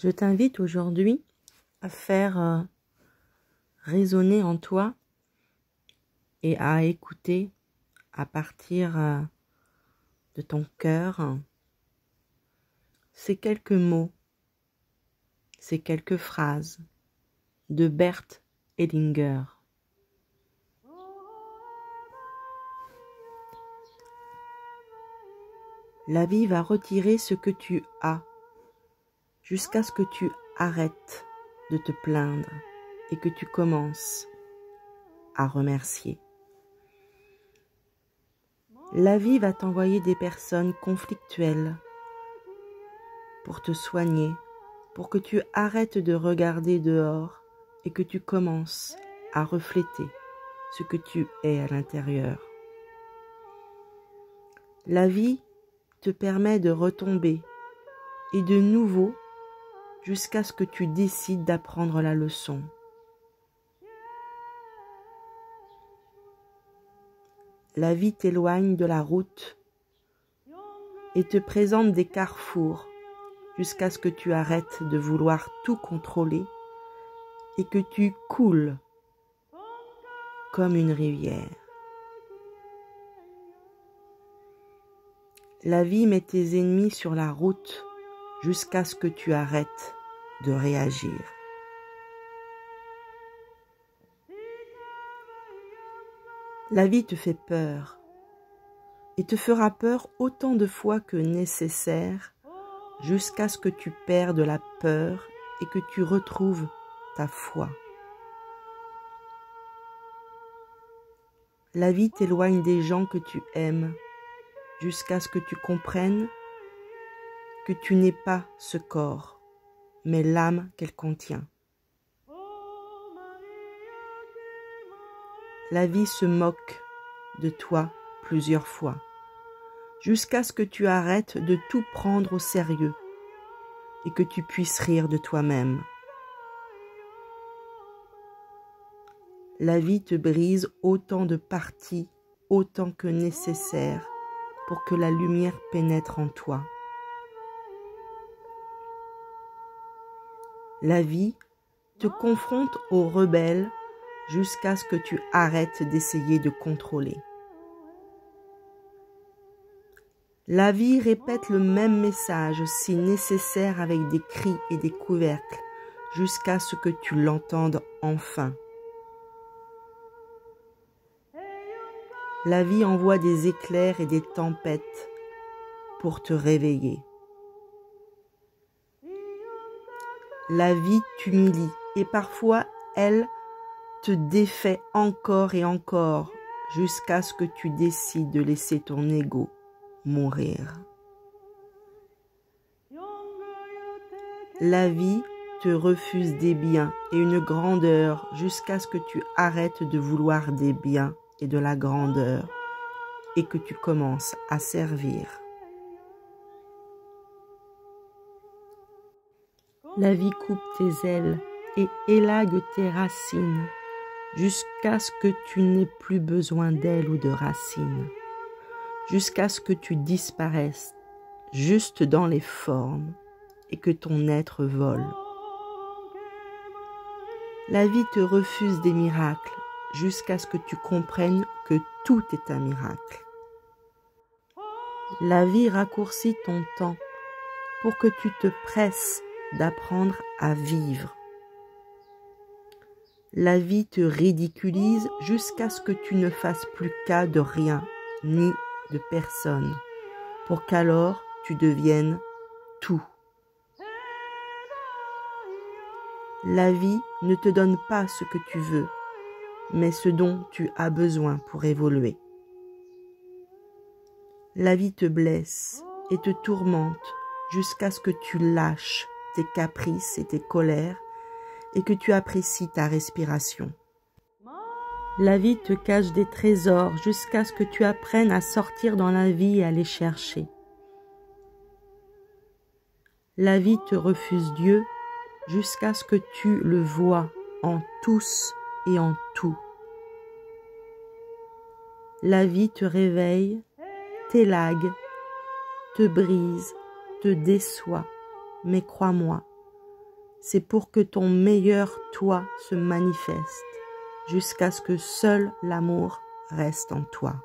Je t'invite aujourd'hui à faire résonner en toi et à écouter à partir de ton cœur ces quelques mots, ces quelques phrases de Bert Hellinger. La vie va retirer ce que tu as jusqu'à ce que tu arrêtes de te plaindre et que tu commences à remercier. La vie va t'envoyer des personnes conflictuelles pour te soigner, pour que tu arrêtes de regarder dehors et que tu commences à refléter ce que tu es à l'intérieur. La vie te permet de retomber et de nouveau jusqu'à ce que tu décides d'apprendre la leçon. La vie t'éloigne de la route et te présente des carrefours jusqu'à ce que tu arrêtes de vouloir tout contrôler et que tu coules comme une rivière. La vie met tes ennemis sur la route jusqu'à ce que tu arrêtes de réagir. La vie te fait peur et te fera peur autant de fois que nécessaire jusqu'à ce que tu perdes la peur et que tu retrouves ta foi. La vie t'éloigne des gens que tu aimes jusqu'à ce que tu comprennes que tu n'es pas ce corps, mais l'âme qu'elle contient. La vie se moque de toi plusieurs fois, jusqu'à ce que tu arrêtes de tout prendre au sérieux et que tu puisses rire de toi-même. La vie te brise autant de parties, autant que nécessaire, pour que la lumière pénètre en toi. La vie te confronte aux rebelles jusqu'à ce que tu arrêtes d'essayer de contrôler. La vie répète le même message si nécessaire avec des cris et des couvercles jusqu'à ce que tu l'entendes enfin. La vie envoie des éclairs et des tempêtes pour te réveiller. La vie t'humilie et parfois elle te défait encore et encore jusqu'à ce que tu décides de laisser ton ego mourir. La vie te refuse des biens et une grandeur jusqu'à ce que tu arrêtes de vouloir des biens et de la grandeur et que tu commences à servir. La vie coupe tes ailes et élague tes racines jusqu'à ce que tu n'aies plus besoin d'ailes ou de racines, jusqu'à ce que tu disparaisses juste dans les formes et que ton être vole. La vie te refuse des miracles jusqu'à ce que tu comprennes que tout est un miracle. La vie raccourcit ton temps pour que tu te presses d'apprendre à vivre. La vie te ridiculise jusqu'à ce que tu ne fasses plus cas de rien ni de personne, pour qu'alors tu deviennes tout. La vie ne te donne pas ce que tu veux, mais ce dont tu as besoin pour évoluer. La vie te blesse et te tourmente jusqu'à ce que tu lâches tes caprices et tes colères et que tu apprécies ta respiration. La vie te cache des trésors jusqu'à ce que tu apprennes à sortir dans la vie et à les chercher. La vie te refuse Dieu jusqu'à ce que tu le vois en tous et en tout. La vie te réveille, t'élague, te brise, te déçoit, mais crois-moi, c'est pour que ton meilleur toi se manifeste, jusqu'à ce que seul l'amour reste en toi.